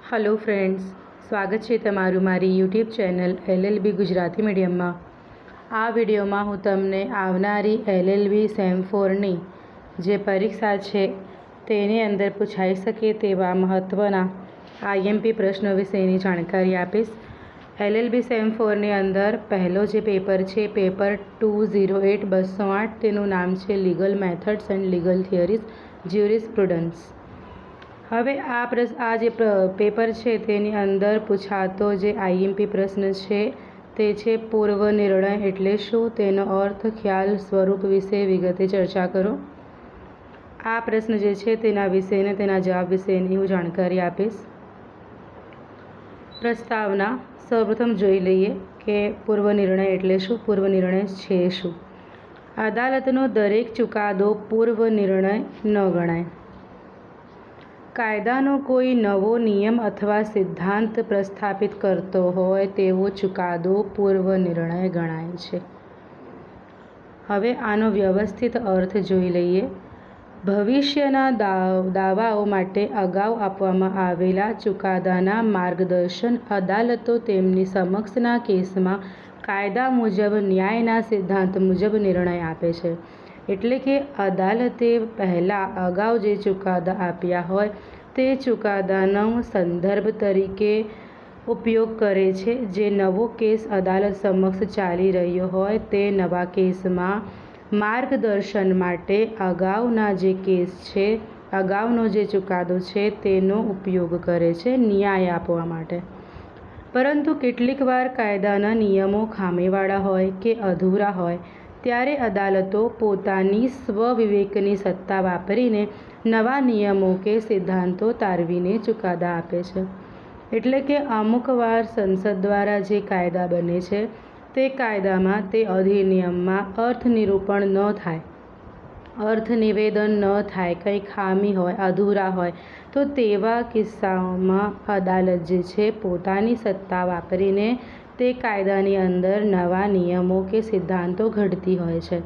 Hello friends, स्वागत है तमारू मारी YouTube channel LLB Gujarati medium में। आ विडियो में हूँ तमने आवनारी LLB सेम 4 नी जे परीक्षा है तेनी अंदर पूछाई सके तेवा महत्वना IMP प्रश्नों विशेनी जानकारी आपीश। LLB सेम 4 नी अंदर पहलो जे पेपर है पेपर 208208 तेनु नाम है legal methods and legal theories jurisprudence. હવે આ જે પેપર છે તેની અંદર પૂછાતો જે IMP પ્રશ્ન છે તે છે પૂર્વ નિર્ણય એટલે શું, તેનો અર્થ, ખ્યાલ, સ્વરૂપ વિશે વિગતે ચર્ચા કરો। આ પ્રશ્ન જે છે તેના વિશેને તેના જવાબ વિશેની હું જાણકારી આપીશ। પ્રસ્તાવના સૌપ્રથમ જોઈ લઈએ કે પૂર્વ નિર્ણય એટલે શું, પૂર્વ નિર્ણય છે શું। અદાલતનો દરેક ચુકાદો પૂર્વ નિર્ણય ન ગણાય। કાયદાનો કોઈ નવો નિયમ અથવા સિદ્ધાંત પ્રસ્થાપિત કરતો હોય તેવો ચુકાદો પૂર્વ નિર્ણય ગણાય છે। હવે આનો વ્યવસ્થિત અર્થ જોઈ લઈએ। ભવિષ્યના દાવાઓ માટે અગાઉ આપવામાં આવેલા ચુકાદાના માર્ગદર્શન અદાલતો તેમની સમક્ષના કેસમાં કાયદા મુજબ ન્યાયના સિદ્ધાંત મુજબ નિર્ણય આપે છે। એટલે કે અદાલતે પહેલાં અગાઉ જે ચુકાદા આપ્યા હોય તે ચુકાદાનો સંદર્ભ તરીકે ઉપયોગ કરે છે। જે નવો કેસ અદાલત સમક્ષ ચાલી રહ્યો હોય તે નવા કેસમાં માર્ગદર્શન માટે અગાઉના જે કેસ છે, અગાઉનો જે ચુકાદો છે તેનો ઉપયોગ કરે છે ન્યાય આપવા માટે। પરંતુ કેટલીક વાર કાયદાના નિયમો ખામીવાળા હોય કે અધૂરા હોય ત્યારે અદાલતો પોતાની સ્વવિવેકની સત્તા વાપરીને નવા નિયમો કે સિદ્ધાંતો તારવીને ચુકાદા આપે છે। એટલે કે અમુક વાર સંસદ દ્વારા જે કાયદા બને છે તે કાયદામાં તે અધિનિયમમાં અર્થ નિરૂપણ ન થાય, અર્થ નિવેદન ન થાય, કંઈ ખામી હોય, અધૂરા હોય તો તેવા કિસ્સાઓમાં અદાલત જે છે પોતાની સત્તા વાપરીને તે કાયદાની અંદર નવા નિયમો કે સિદ્ધાંતો ઘડતી હોય છે।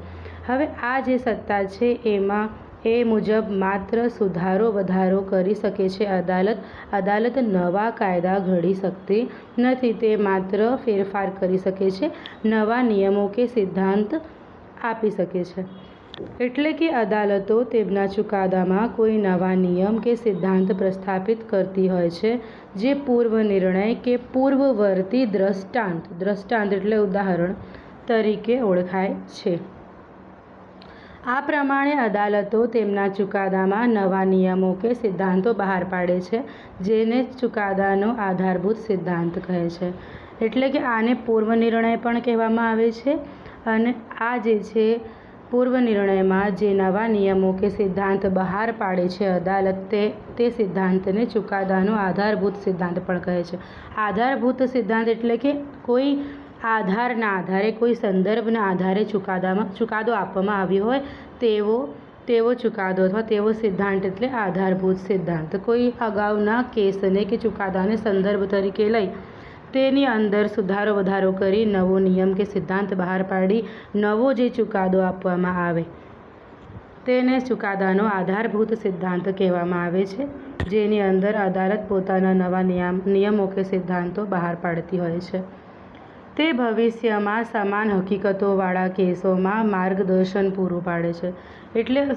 હવે આ જે સત્તા છે એમાં એ મુજબ માત્ર સુધારો વધારો કરી શકે છે અદાલત। અદાલત નવા કાયદા ઘડી શકતી નથી, તે માત્ર ફેરફાર કરી શકે છે, નવા નિયમો કે સિદ્ધાંત આપી શકે છે। એટલે કે અદાલતો તેમના ચુકાદામાં કોઈ નવા નિયમ કે સિદ્ધાંત પ્રસ્થાપિત કરતી હોય છે જે પૂર્વ નિર્ણય કે પૂર્વવર્તી દ્રષ્ટાંત એટલે ઉદાહરણ તરીકે ઓળખાય છે। આ પ્રમાણે અદાલતો તેમના ચુકાદામાં નવા નિયમો કે સિદ્ધાંતો બહાર પાડે છે જેને ચુકાદાનો આધારભૂત સિદ્ધાંત કહે છે। એટલે કે આને પૂર્વ નિર્ણય પણ કહેવામાં આવે છે। અને આ જે છે પૂર્વ નિર્ણયમાં જે નવા નિયમો કે સિદ્ધાંત બહાર પાડે છે અદાલત તે સિદ્ધાંતને ચુકાદાનો આધારભૂત સિદ્ધાંત પણ કહે છે। આધારભૂત સિદ્ધાંત એટલે કે કોઈ આધારના આધારે, કોઈ સંદર્ભના આધારે ચુકાદો આપવામાં આવ્યો હોય તેવો ચુકાદો અથવા તેવો સિદ્ધાંત એટલે આધારભૂત સિદ્ધાંત। કોઈ અગાઉના કેસને કે ચુકાદાને સંદર્ભ તરીકે લઈ તેની અંદર સુધારો વધારો કરી નવો નિયમ કે સિદ્ધાંત બહાર પાડી નવો જે ચુકાદો આપવામાં આવે તેને ચુકાદાનો આધારભૂત સિદ્ધાંત કહેવામાં આવે છે। જેની અંદર અદાલત પોતાના નવા નિયમો કે સિદ્ધાંતો બહાર પાડતી હોય છે। તે ભવિષ્યમાં સમાન હકીકતોવાળા કેસોમાં માર્ગદર્શન પૂરું પાડે છે। એટલે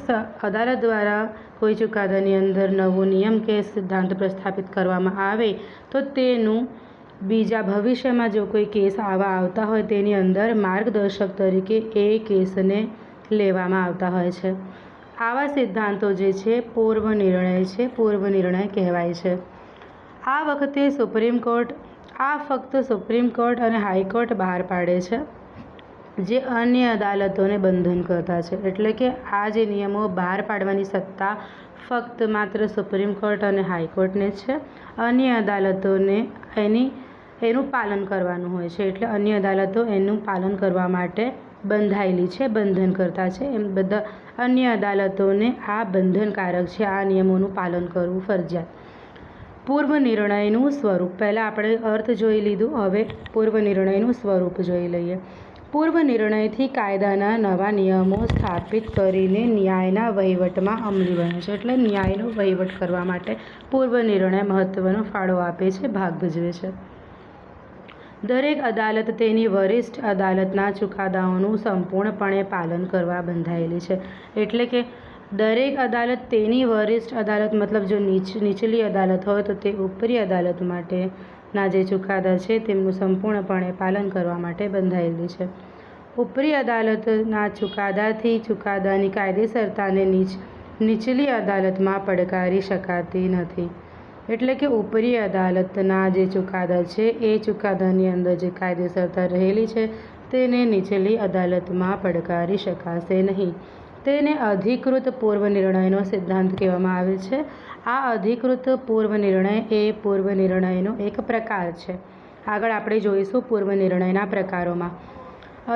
અદાલત દ્વારા કોઈ ચુકાદાની અંદર નવો નિયમ કે સિદ્ધાંત પ્રસ્થાપિત કરવામાં આવે તો તેનું બીજા ભવિષ્યમાં જો કોઈ કેસ આવતા હોય તેની અંદર માર્ગદર્શક તરીકે એ કેસને લેવામાં આવતા હોય છે। આવા સિદ્ધાંતો જે છે પૂર્વ નિર્ણય છે, પૂર્વ નિર્ણય કહેવાય છે। આ વખતે ફક્ત સુપ્રીમ કોર્ટ અને હાઈકોર્ટ બહાર પાડે છે જે અન્ય અદાલતોને બંધન કરતા છે। એટલે કે આ જે નિયમો બહાર પાડવાની સત્તા ફક્ત માત્ર સુપ્રીમ કોર્ટ અને હાઈકોર્ટને છે। અન્ય અદાલતોને એનું પાલન કરવાનું હોય છે। એટલે અન્ય અદાલતો એનું પાલન કરવા માટે બંધાયેલી છે, બંધન કરતા છે। એમ બધા અન્ય અદાલતોને આ બંધનકારક છે, આ નિયમોનું પાલન કરવું ફરજિયાત। પૂર્વ નિર્ણયનું સ્વરૂપ, પહેલાં આપણે અર્થ જોઈ લીધું, હવે પૂર્વ નિર્ણયનું સ્વરૂપ જોઈ લઈએ। પૂર્વ નિર્ણયથી કાયદાના નવા નિયમો સ્થાપિત કરીને ન્યાયના વહીવટમાં અમલી બને છે. એટલે ન્યાયનો વહીવટ કરવા માટે પૂર્વ નિર્ણય મહત્ત્વનો ફાળો આપે છે, ભાગ ભજવે છે. દરેક અદાલત તેની વરિષ્ઠ અદાલતના ચુકાદાઓનું સંપૂર્ણપણે પાલન કરવા બંધાયેલી છે. એટલે કે દરેક અદાલત તેની વરિષ્ઠ અદાલત મતલબ જો નીચલી અદાલત હોય તો તે ઉપરી અદાલત માટેના જે ચુકાદા છે તેમનું સંપૂર્ણપણે પાલન કરવા માટે બંધાયેલી છે. ઉપરી અદાલતના ચુકાદાથી ચુકાદાની કાયદેસરતાને નીચલી અદાલતમાં પડકારી શકાતી નથી. એટલે કે ઉપરી અદાલતના જે ચુકાદા છે એ ચુકાદાની અંદર જે કાયદેસરતા રહેલી છે તેને નીચલી અદાલતમાં પડકારી શકાશે નહીં. તેને અધિકૃત પૂર્વ નિર્ણયનો સિદ્ધાંત કહેવામાં આવે છે. આ અધિકૃત પૂર્વ નિર્ણય એ પૂર્વ નિર્ણયનો એક પ્રકાર છે. આગળ આપણે જોઈશું પૂર્વ નિર્ણયના પ્રકારોમાં.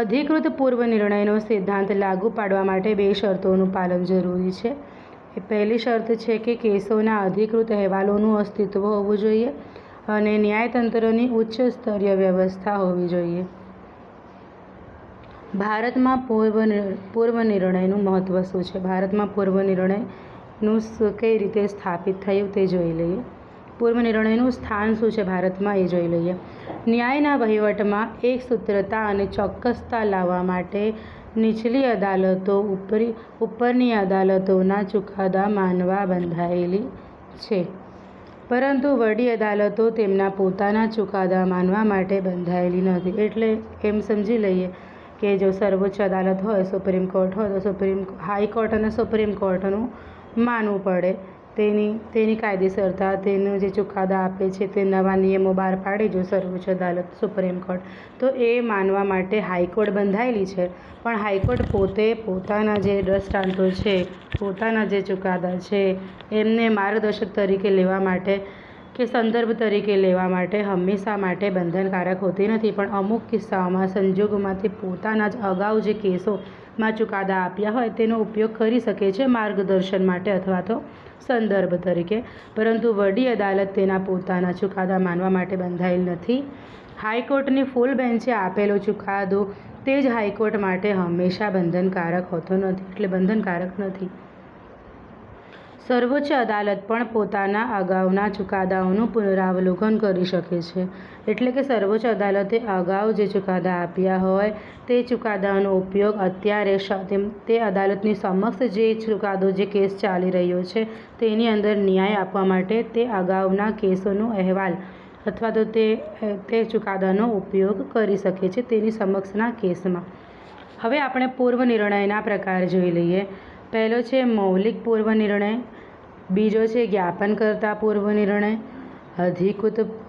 અધિકૃત પૂર્વ નિર્ણયનો સિદ્ધાંત લાગુ પાડવા માટે 2 શરતોનું પાલન જરૂરી છે. પહેલી શરત છે કે કેસોના અધિકૃત અહેવાલોનું અસ્તિત્વ હોવું જોઈએ અને ન્યાયતંત્રની ઉચ્ચ સ્તરીય વ્યવસ્થા હોવી જોઈએ. ભારતમાં પૂર્વ નિર્ણયનું મહત્ત્વ શું છે? ભારતમાં પૂર્વ નિર્ણયનું કઈ રીતે સ્થાપિત થયું તે જોઈ લઈએ. પૂર્વ નિર્ણયનું સ્થાન શું છે ભારતમાં એ જોઈ લઈએ. ન્યાયના વહીવટમાં એકસૂત્રતા અને ચોક્કસતા લાવવા માટે નીચલી અદાલતો ઉપરની અદાલતોના ચુકાદા માનવા બંધાયેલી છે, પરંતુ વડી અદાલતો તેમના પોતાના ચુકાદા માનવા માટે બંધાયેલી નથી. એટલે એમ સમજી લઈએ કે જો સર્વોચ્ચ અદાલત હોય, સુપ્રીમ કોર્ટ હોય તો હાઈકોર્ટ અને સુપ્રીમ કોર્ટનું માનવું પડે. તેની કાયદેસરતા, તેનું જે ચુકાદા આપે છે તે નવા નિયમો બહાર પાડે જો સર્વોચ્ચ અદાલત, સુપ્રીમ કોર્ટ, તો એ માનવા માટે હાઈકોર્ટ બંધાયેલી છે. પણ હાઈકોર્ટ પોતે પોતાના જે દ્રષ્ટાંતો છે, પોતાના જે ચુકાદા છે એમને માર્ગદર્શક તરીકે લેવા માટે કે સંદર્ભ તરીકે લેવા માટે હંમેશા માટે બંધનકારક હોતી નથી. પણ અમુક કિસ્સાઓમાં સંજોગોમાંથી પોતાના જ અગાઉ જે કેસોમાં ચુકાદા આપ્યા હોય તેનો ઉપયોગ કરી શકે છે માર્ગદર્શન માટે અથવા તો સંદર્ભ તરીકે. પરંતુ વડી અદાલત તેના પોતાના ચુકાદા માનવા માટે બંધાયેલ નથી. હાઈકોર્ટની ફૂલ બેન્ચે આપેલો ચુકાદો તે જ હાઈકોર્ટ માટે હંમેશા બંધનકારક હોતો નથી. એટલે બંધનકારક નથી. સર્વોચ્ચ અદાલત પણ પોતાના અગાઉના ચુકાદાઓનું પુનરાવલોકન કરી શકે છે. એટલે કે સર્વોચ્ચ અદાલતે અગાઉ જે ચુકાદા આપ્યા હોય તે ચુકાદાનો ઉપયોગ અત્યારે તે અદાલતની સમક્ષ જે ચુકાદો, જે કેસ ચાલી રહ્યો છે તેની અંદર ન્યાય આપવા માટે તે અગાઉના કેસોનો અહેવાલ અથવા તો તે ચુકાદાનો ઉપયોગ કરી શકે છે તેની સમક્ષના કેસમાં. હવે આપણે પૂર્વ નિર્ણયના પ્રકાર જોઈ લઈએ. પહેલો છે મૌલિક પૂર્વ નિર્ણય, બીજો છે જ્ઞાપનકર્તા પૂર્વ નિર્ણય,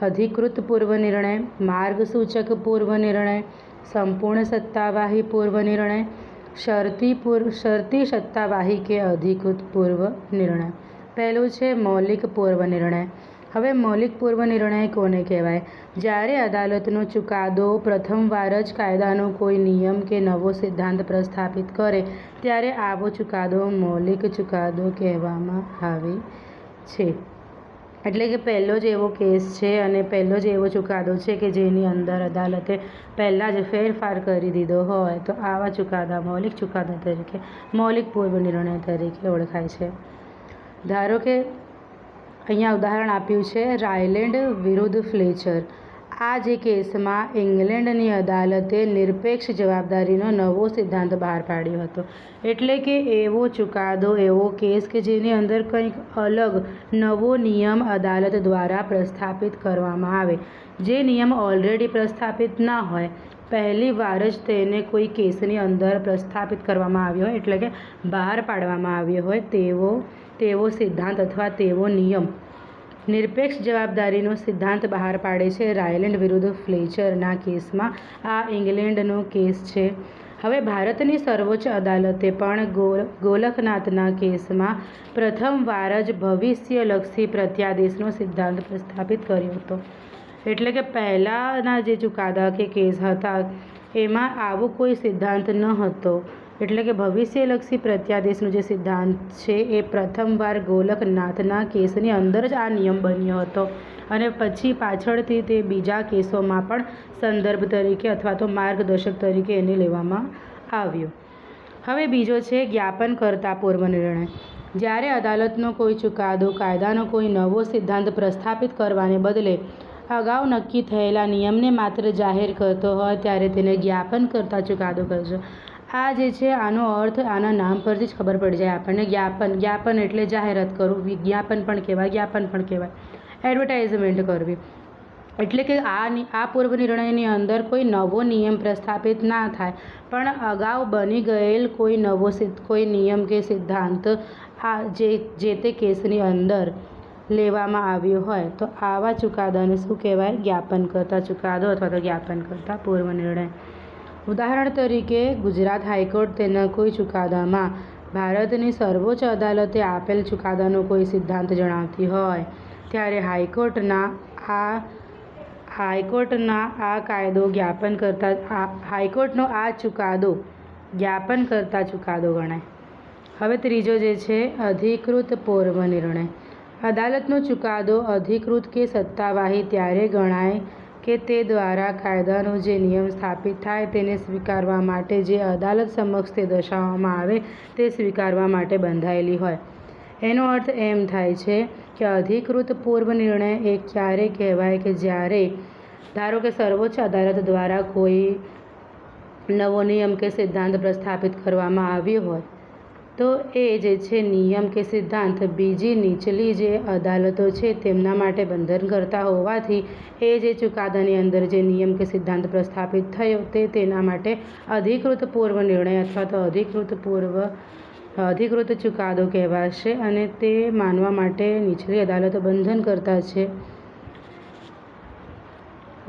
અધિકૃત પૂર્વ નિર્ણય, માર્ગસૂચક પૂર્વ નિર્ણય, સંપૂર્ણ સત્તાવાહી પૂર્વ નિર્ણય, શરતી સત્તાવાહી કે અધિકૃત પૂર્વ નિર્ણય. પહેલું છે મૌલિક પૂર્વ નિર્ણય. હવે મૌલિક પૂર્વ નિર્ણય કોને કહેવાય? જ્યારે અદાલતનો ચુકાદો પ્રથમવાર જ કાયદાનો કોઈ નિયમ કે નવો સિદ્ધાંત પ્રસ્થાપિત કરે ત્યારે આવો ચુકાદો મૌલિક ચુકાદો કહેવામાં આવે છે. એટલે કે પહેલો જ એવો કેસ છે અને પહેલો જ એવો ચુકાદો છે કે જેની અંદર અદાલતે પહેલાં જ ફેરફાર કરી દીધો હોય તો આવા ચુકાદા મૌલિક ચુકાદા તરીકે, મૌલિક પૂર્વ નિર્ણય તરીકે ઓળખાય છે. ધારો કે અહીંયા ઉદાહરણ આપ્યું છે રાયલેન્ડ વિરુદ્ધ ફ્લેચર. આ જે કેસમાં ઇંગ્લેન્ડની અદાલતે નિરપેક્ષ જવાબદારીનો નવો સિદ્ધાંત બહાર પાડ્યો હતો. એટલે કે એવો ચુકાદો, એવો કેસ કે જેની અંદર કંઈક અલગ નવો નિયમ અદાલત દ્વારા પ્રસ્થાપિત કરવામાં આવે. જે નિયમ ઓલરેડી પ્રસ્થાપિત ના હોય, પહેલી વાર જ તેને કોઈ કેસની અંદર પ્રસ્થાપિત કરવામાં આવ્યો હોય, એટલે કે બહાર પાડવામાં આવ્યો હોય તેવો સિદ્ધાંત અથવા તેવો નિયમ નિરપેક્ષ જવાબદારીનો સિદ્ધાંત બહાર પાડે છે. રાયલેન્ડ વિરુદ્ધ ફ્લેચરના કેસમાં આ ઇંગ્લેન્ડનો કેસ છે. હવે ભારતની સર્વોચ્ચ અદાલતે પણ ગોલકનાથના કેસમાં પ્રથમવાર જ ભવિષ્યલક્ષી પ્રત્યાદેશનો સિદ્ધાંત પ્રસ્થાપિત કર્યો હતો. એટલે કે પહેલાંના જે ચુકાદા કે કેસ હતા એમાં આવો કોઈ સિદ્ધાંત ન હતો. એટલે કે ભવિષ્યલક્ષી પ્રત્યાદેશનો જે સિદ્ધાંત છે એ પ્રથમવાર ગોલકનાથના કેસની અંદર જ આ નિયમ બન્યો હતો અને પછી પાછળથી તે બીજા કેસોમાં પણ સંદર્ભ તરીકે અથવા તો માર્ગદર્શક તરીકે એને લેવામાં આવ્યો. હવે બીજો છે જ્ઞાપનકર્તા પૂર્વ નિર્ણય. જ્યારે અદાલતનો કોઈ ચુકાદો કાયદાનો કોઈ નવો સિદ્ધાંત પ્રસ્થાપિત કરવાને બદલે અગાઉ નક્કી થયેલા નિયમને માત્ર જાહેર કરતો હોય ત્યારે તેને જ્ઞાપનકર્તા ચુકાદો કહે છે. આ જે છે આનો અર્થ આના નામ પરથી જ ખબર પડી જાય આપણને. જ્ઞાપન એટલે જાહેરાત કરવું, વિજ્ઞાપન પણ કહેવાય, જ્ઞાપન પણ કહેવાય, એડવર્ટાઇઝમેન્ટ કરવી. એટલે કે આ પૂર્વ નિર્ણયની અંદર કોઈ નવો નિયમ પ્રસ્થાપિત ના થાય, પણ અગાઉ બની ગયેલ કોઈ નિયમ કે સિદ્ધાંત જે તે કેસની અંદર લેવામાં આવ્યો હોય તો આવા ચુકાદાને શું કહેવાય? જ્ઞાપનકર્તા ચુકાદો અથવા તો જ્ઞાપનકર્તા પૂર્વ નિર્ણય. ઉદાહરણ તરીકે ગુજરાત હાઈકોર્ટ તેના કોઈ ચુકાદામાં ભારતની સર્વોચ્ચ અદાલતે આપેલ ચુકાદાનો કોઈ સિદ્ધાંત જણાવતી હોય ત્યારે હાઈકોર્ટનો આ ચુકાદો જ્ઞાપનકર્તા ચુકાદો ગણાય. હવે ત્રીજો જે છે અધિકૃત પૂર્વ નિર્ણય. અદાલતનો ચુકાદો અધિકૃત કે સત્તાવાહી ત્યારે ગણાય કે તે દ્વારા કાયદાનો જે નિયમ સ્થાપિત થાય તેને સ્વીકારવા માટે જે અદાલત સમક્ષ તે દર્શાવવામાં આવે તે સ્વીકારવા માટે બંધાયેલી હોય. એનો અર્થ એમ થાય છે કે અધિકૃત પૂર્વ નિર્ણય એ ક્યારે કહેવાય કે જ્યારે ધારો કે સર્વોચ્ચ અદાલત દ્વારા કોઈ નવો નિયમ કે સિદ્ધાંત પ્રસ્થાપિત કરવામાં આવ્યો હોય તો એ જે છે નિયમ કે સિદ્ધાંત બીજી નીચલી જે અદાલતો છે તેમના માટે બંધનકર્તા હોવાથી એ જે ચુકાદાની અંદર જે નિયમ કે સિદ્ધાંત પ્રસ્થાપિત થયો તેના માટે અધિકૃત પૂર્વ નિર્ણય અથવા તો અધિકૃત ચુકાદો કહેવાશે અને તે માનવા માટે નીચલી અદાલતો બંધનકર્તા છે.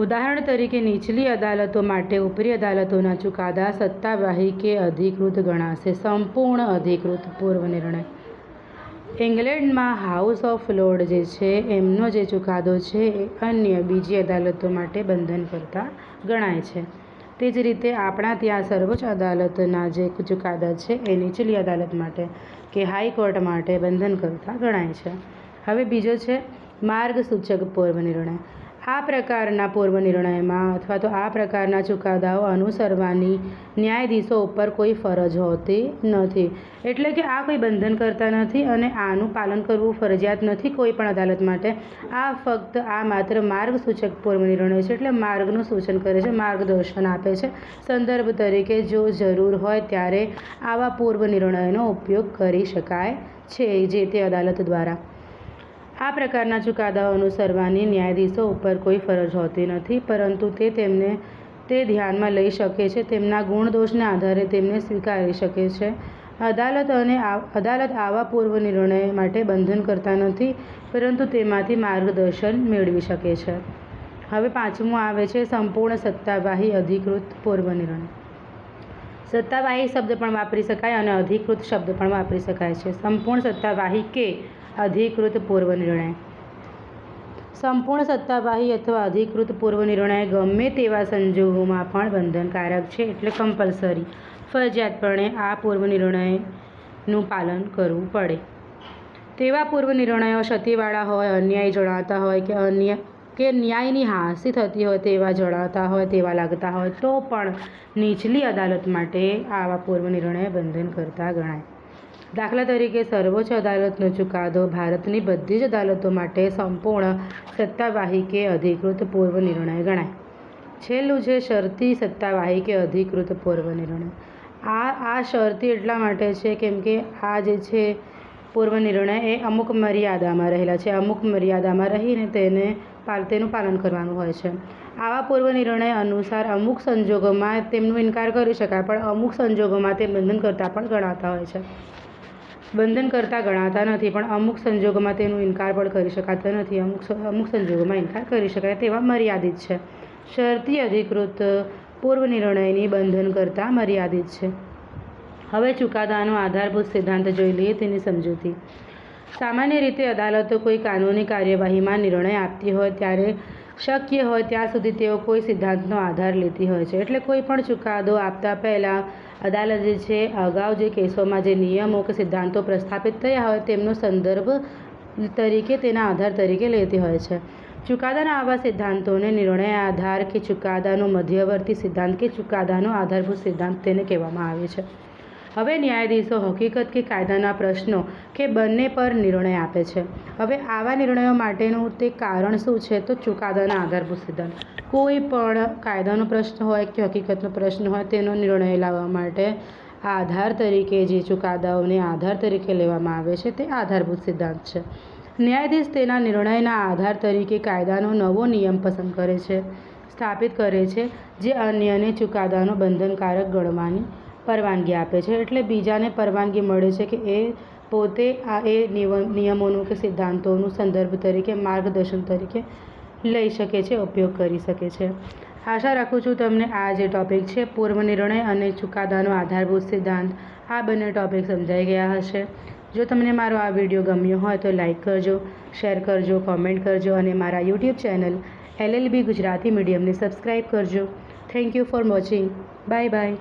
ઉદાહરણ તરીકે નીચલી અદાલતો માટે ઉપરી અદાલતોના ચુકાદા સત્તાવાહી કે અધિકૃત ગણાશે. સંપૂર્ણ અધિકૃત પૂર્વ નિર્ણય. ઇંગ્લેન્ડમાં હાઉસ ઓફ લોર્ડ જે છે એમનો જે ચુકાદો છે એ અન્ય બીજી અદાલતો માટે બંધનકર્તા ગણાય છે. તે જ રીતે આપણા ત્યાં સર્વોચ્ચ અદાલતના જે ચુકાદા છે એ નીચલી અદાલત માટે કે હાઈકોર્ટ માટે બંધનકર્તા ગણાય છે. હવે બીજો છે માર્ગસૂચક પૂર્વ નિર્ણય. આ પ્રકારના પૂર્વ નિર્ણયમાં અથવા તો આ પ્રકારના ચુકાદાઓ અનુસરવાની ન્યાયાધીશો ઉપર કોઈ ફરજ હોતી નથી. એટલે કે આ કોઈ બંધનકર્તા નથી અને આનું પાલન કરવું ફરજિયાત નથી કોઈ પણ અદાલત માટે. આ ફક્ત માત્ર માર્ગસૂચક પૂર્વ નિર્ણય છે. એટલે માર્ગનું સૂચન કરે છે, માર્ગદર્શન આપે છે. સંદર્ભ તરીકે જો જરૂર હોય ત્યારે આવા પૂર્વ નિર્ણયનો ઉપયોગ કરી શકાય છે જે તે અદાલત દ્વારા. આ પ્રકારના ચુકાદાઓ અનુસરવાની ન્યાયાધીશો ઉપર કોઈ ફરજ હોતી નથી, પરંતુ તે ધ્યાનમાં લઈ શકે છે. તેમના ગુણદોષના આધારે તેમને સ્વીકારી શકે છે. અદાલત આવા પૂર્વ નિર્ણય માટે બંધનકર્તા નથી, પરંતુ તેમાંથી માર્ગદર્શન મેળવી શકે છે. હવે પાંચમું આવે છે સંપૂર્ણ સત્તાવાહી અધિકૃત પૂર્વ નિર્ણય. સત્તાવાહી શબ્દ પણ વાપરી શકાય અને અધિકૃત શબ્દ પણ વાપરી શકાય છે. સંપૂર્ણ સત્તાવાહી કે અધિકૃત પૂર્વ નિર્ણય. સંપૂર્ણ સત્તાવાહી અથવા અધિકૃત પૂર્વ નિર્ણય ગમે તેવા સંજોગોમાં પણ બંધનકારક છે. એટલે કમ્પલસરી ફરજિયાતપણે આ પૂર્વ નિર્ણયનું પાલન કરવું પડે. તેવા પૂર્વ નિર્ણયો ક્ષતિવાળા હોય, અન્યાયી જણાતા હોય કે ન્યાયની હાંસી થતી હોય તેવા જણાતા હોય, તેવા લાગતા હોય તો પણ નીચલી અદાલત માટે આવા પૂર્વ નિર્ણય બંધનકર્તા ગણાય. દાખલા તરીકે સર્વોચ્ચ અદાલતનો ચુકાદો ભારતની બધી જ અદાલતો માટે સંપૂર્ણ સત્તાવાહી કે અધિકૃત પૂર્વ નિર્ણય ગણાય. છેલ્લું છે શરતી સત્તાવાહી કે અધિકૃત પૂર્વ નિર્ણય. આ શરતી એટલા માટે છે કેમ કે આ જે છે પૂર્વ નિર્ણય એ અમુક મર્યાદામાં રહેલા છે. અમુક મર્યાદામાં રહીને તેનું પાલન કરવાનું હોય છે. આવા પૂર્વ નિર્ણય અનુસાર અમુક સંજોગોમાં તેમનો ઇનકાર કરી શકાય, પણ અમુક સંજોગોમાં તે બંધનકર્તા પણ ગણાતા હોય છે. બંધનકર્તા ગણાતા નથી પણ અમુક સંજોગોમાં તેનો ઇનકાર પણ કરી શકાતો નથી. અમુક સંજોગોમાં ઇનકાર કરી શકાય તેવા મર્યાદિત છે. શરતી અધિકૃત પૂર્વ નિર્ણયની બંધનકર્તા મર્યાદિત છે. હવે ચુકાદાનો આધારભૂત સિદ્ધાંત જોઈ લઈએ, તેની સમજૂતી. સામાન્ય રીતે અદાલતો કોઈ કાનૂની કાર્યવાહીમાં નિર્ણય આપતી હોય ત્યારે શક્ય હોય ત્યાં સુધી તેઓ કોઈ સિદ્ધાંતનો આધાર લેતી હોય છે. એટલે કોઈ પણ ચુકાદો આપતા પહેલાં અદાલત જે છે અગાઉ જે કેસોમાં જે નિયમો કે સિદ્ધાંતો પ્રસ્થાપિત થયા હોય તેમનો સંદર્ભ તરીકે તેના આધાર તરીકે લેતી હોય છે. ચુકાદાના આવા સિદ્ધાંતોને નિર્ણય આધાર કે ચુકાદાનો મધ્યવર્તી સિદ્ધાંત કે ચુકાદાનો આધારભૂત સિદ્ધાંત તેને કહેવામાં આવે છે. હવે ન્યાયાધીશો હકીકત કે કાયદાના પ્રશ્નો કે બંને પર નિર્ણય આપે છે. હવે આવા નિર્ણયો માટેનું તે કારણ શું છે? તો ચુકાદાના આધારભૂત સિદ્ધાંત. કોઈ પણ કાયદાનો પ્રશ્ન હોય કે હકીકતનો પ્રશ્ન હોય તેનો નિર્ણય લાવવા માટે આધાર તરીકે જે ચુકાદાઓને આધાર તરીકે લેવામાં આવે છે તે આધારભૂત સિદ્ધાંત છે. ન્યાયાધીશ તેના નિર્ણયના આધાર તરીકે કાયદાનો નવો નિયમ પસંદ કરે છે, સ્થાપિત કરે છે, જે અન્યને ચુકાદાનો બંધનકારક ગણવાની પરવાનગી આપે છે. એટલે બીજાને પરવાનગી મળે છે કે એ પોતે એ નિયમોનું કે સિદ્ધાંતોનું સંદર્ભ તરીકે, માર્ગદર્શન તરીકે લઈ શકે છે, ઉપયોગ કરી શકે છે. આશા રાખું છું તમને આ જે ટૉપિક છે પૂર્વ નિર્ણય અને ચુકાદાનો આધારભૂત સિદ્ધાંત, આ બંને ટૉપિક સમજાઈ ગયા હશે. જો તમને મારો આ વિડીયો ગમ્યો હોય તો લાઈક કરજો, શેર કરજો, કોમેન્ટ કરજો અને મારા યુટ્યુબ ચેનલ LLB ગુજરાતી મીડિયમને સબસ્ક્રાઈબ કરજો. Thank you for watching. Bye by.